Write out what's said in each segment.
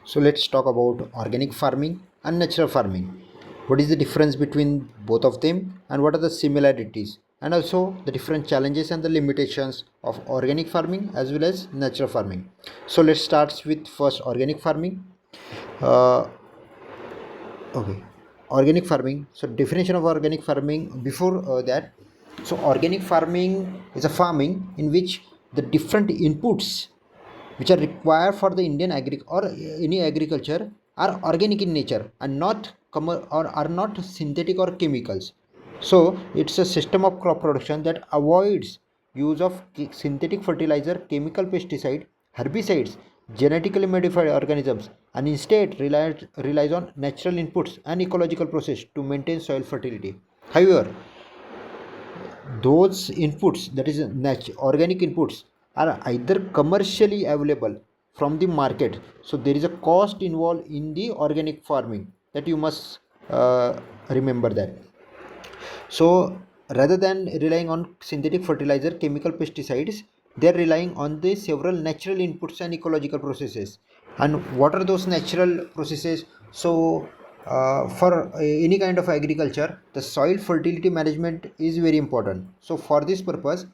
So let's talk about organic farming and natural farming. What is the difference between both of them and what are the similarities and also the different challenges and the limitations of organic farming as well as natural farming. So let's start with first organic farming. Uh, okay, organic farming. So definition of organic farming before that. So organic farming is a farming in which the different inputs which are required for the Indian or any agriculture are organic in nature and not or are not synthetic or chemicals. So it's a system of crop production that avoids use of synthetic fertilizer, chemical pesticide, herbicides, genetically modified organisms, and instead relies on natural inputs and ecological process to maintain soil fertility. However, those inputs, that is organic inputs, are either commercially available from the market, so there is a cost involved in the organic farming that you must remember that. So rather than relying on synthetic fertilizer, chemical pesticides, they are relying on the several natural inputs and ecological processes. And what are those natural processes? So for any kind of agriculture, the soil fertility management is very important. So for this purpose,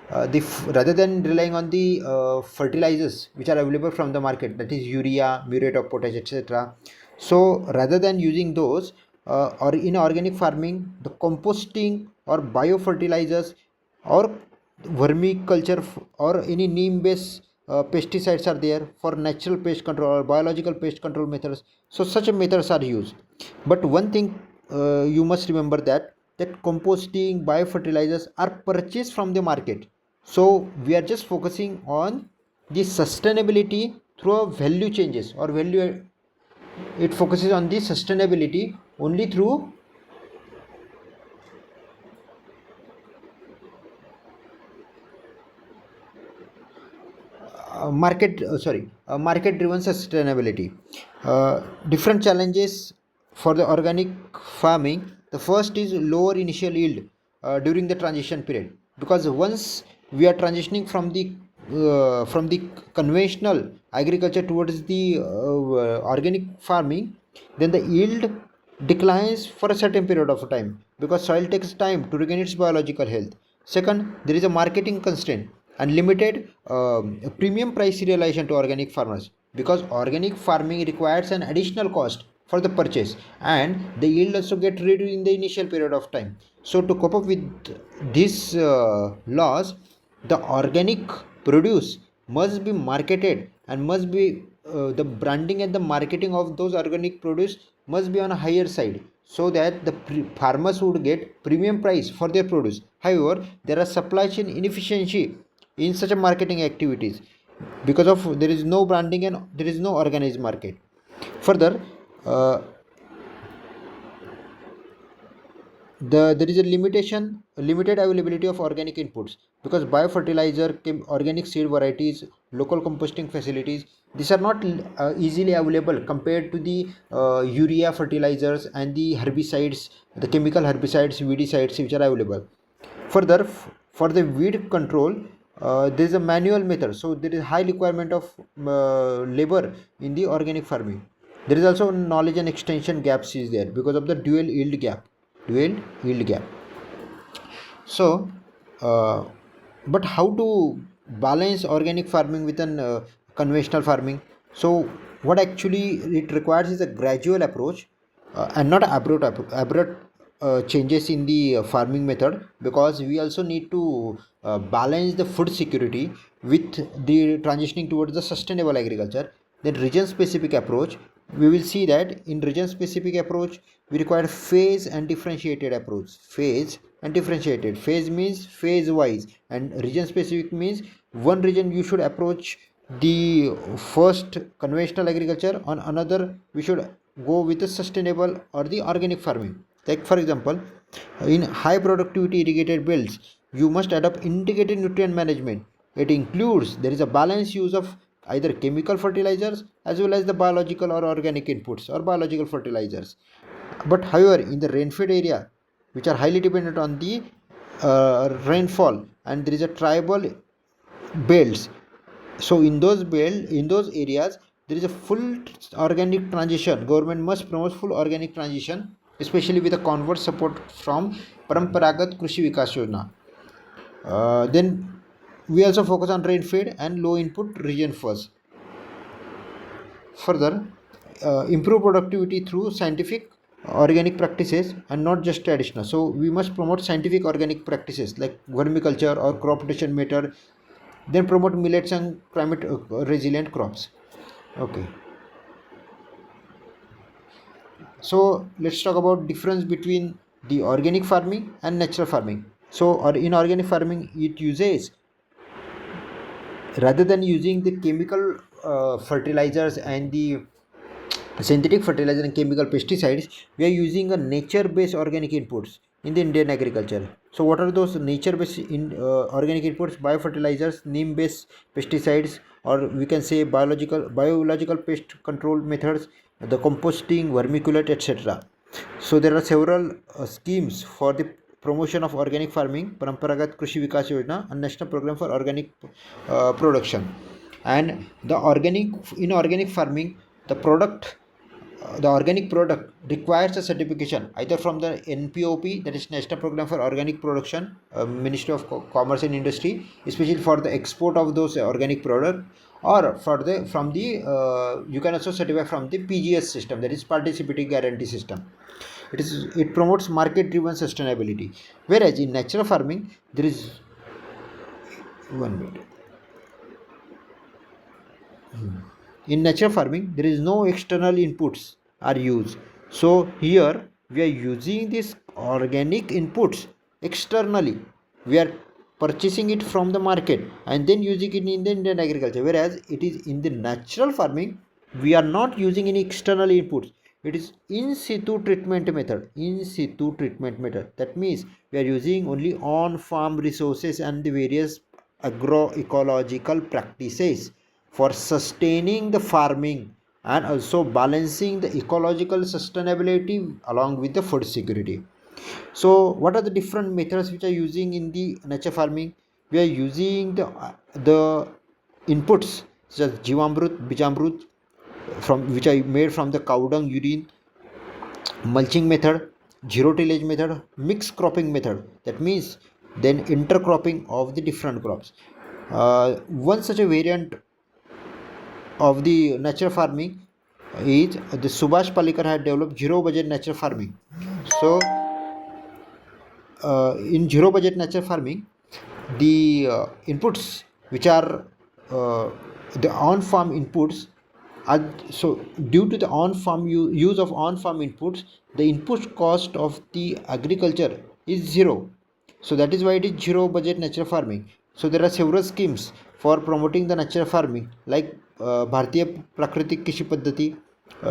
rather than relying on the fertilizers which are available from the market, that is urea, muriate of potash, etc. So rather than using those, or in organic farming, the composting or biofertilizers or vermiculture or any neem based pesticides are there for natural pest control or biological pest control methods. So such methods are used. But one thing you must remember that composting biofertilizers are purchased from the market. So we are just focusing on the sustainability through a value changes or value. It focuses on the sustainability only through market driven sustainability. Different challenges for the organic farming. The first is lower initial yield during the transition period, because once we are transitioning from the conventional agriculture towards the organic farming, then the yield declines for a certain period of time because soil takes time to regain its biological health. Second, there is a marketing constraint and limited premium price realization to organic farmers, because organic farming requires an additional cost for the purchase and the yield also get reduced in the initial period of time. So to cope up with this loss, the organic produce must be marketed and must be the branding and the marketing of those organic produce must be on a higher side, so that the farmers would get premium price for their produce. However, there are supply chain inefficiency in such a marketing activities because of there is no branding and there is no organized market. Further, uh, there is a limited availability of organic inputs, because biofertilizer, organic seed varieties, local composting facilities, these are not easily available compared to the urea fertilizers and the herbicides, the chemical herbicides, weedicides which are available. Further, for the weed control, there is a manual method, so there is high requirement of labor in the organic farming. There is also knowledge and extension gaps is there because of the dual yield gap. So, uh, but how to balance organic farming with an conventional farming? So, what actually it requires is a gradual approach and not abrupt changes in the farming method, because we also need to balance the food security with the transitioning towards the sustainable agriculture. Then region specific approach, we will see that in region specific approach we require phase and differentiated approach. Phase means phase wise, and region specific means one region you should approach the first conventional agriculture, on another we should go with the sustainable or the organic farming. Like for example, in high productivity irrigated belts you must adopt integrated nutrient management. It includes there is a balanced use of either chemical fertilizers as well as the biological or organic inputs or biological fertilizers. But however, in the rainfed area, which are highly dependent on the rainfall, and there is a tribal belts, so in those areas there is a full organic transition. Government must promote full organic transition, especially with a convert support from Paramparagat Krishi Vikas Yojana. Then we also focus on rain-fed and low-input region first. Further, improve productivity through scientific organic practices and not just traditional. So we must promote scientific organic practices like vermiculture or crop rotation method. Then promote millets and climate resilient crops. Okay. So let's talk about difference between the organic farming and natural farming. So or in organic farming, it uses, rather than using the chemical fertilizers and the synthetic fertilizer and chemical pesticides, we are using a nature based organic inputs in the Indian agriculture. So what are those nature based organic inputs? Biofertilizers, neem based pesticides, or we can say biological pest control methods, the composting, vermiculite, etc. So there are several schemes for the promotion of organic farming, Paramparagat Krishi Vikas Yojana and National Program for Organic Production. And the organic farming, the product the organic product requires a certification either from the NPOP, that is National Program for Organic Production, Ministry of Commerce and Industry, especially for the export of those organic product, or for the from the you can also certify from the PGS system, that is Participating Guarantee System. It promotes market driven sustainability, whereas in natural farming there is one minute. In natural farming, there is no external inputs are used. So here we are using these organic inputs externally. We are purchasing it from the market and then using it in the Indian agriculture. Whereas it is in the natural farming, we are not using any external inputs. It is in situ treatment method. In situ treatment method. That means we are using only on farm resources and the various agroecological practices for sustaining the farming and also balancing the ecological sustainability along with the food security. So what are the different methods which are using in the nature farming? We are using the inputs such as jivamrut, bijamrut, from which are made from the cow dung, urine, mulching method, zero tillage method, mixed cropping method. That means then intercropping of the different crops. One such a variant of the natural farming is the Subhash Palikar had developed zero budget natural farming. So in zero budget natural farming, the inputs which are the on farm inputs are, so due to the on farm use of on farm inputs, the input cost of the agriculture is zero. So that is why it is zero budget natural farming. So there are several schemes for promoting the natural farming like Bharatiya Prakratik Krishi Paddhati.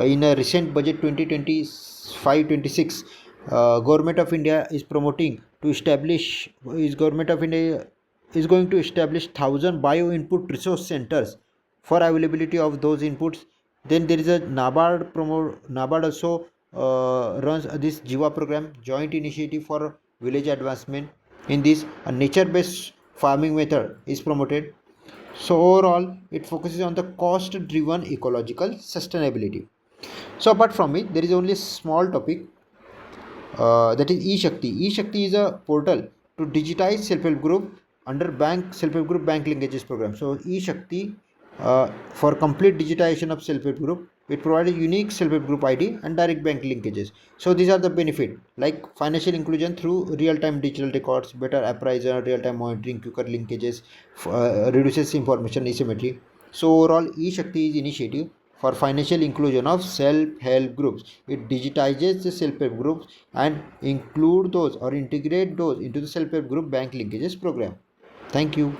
In a recent budget 2025-26, Government of India is promoting to establish, Government of India is going to establish 1,000 bio input resource centers for availability of those inputs. Then there is a NABARD also runs this Jiva program, joint initiative for village advancement. In this, a nature based farming method is promoted. So overall, it focuses on the cost driven ecological sustainability. So apart from it, there is only a small topic, that is e-Shakti. E-Shakti is a portal to digitize self-help group under bank self-help group bank linkages program. So e-Shakti, for complete digitization of self-help group, it provides a unique self-help group ID and direct bank linkages. So these are the benefit like financial inclusion through real-time digital records, better appraisal, real-time monitoring, quicker linkages, reduces information asymmetry. So overall, e-Shakti is initiative for financial inclusion of self-help groups. It digitizes the self-help groups and include those or integrate those into the self-help group bank linkages program. Thank you.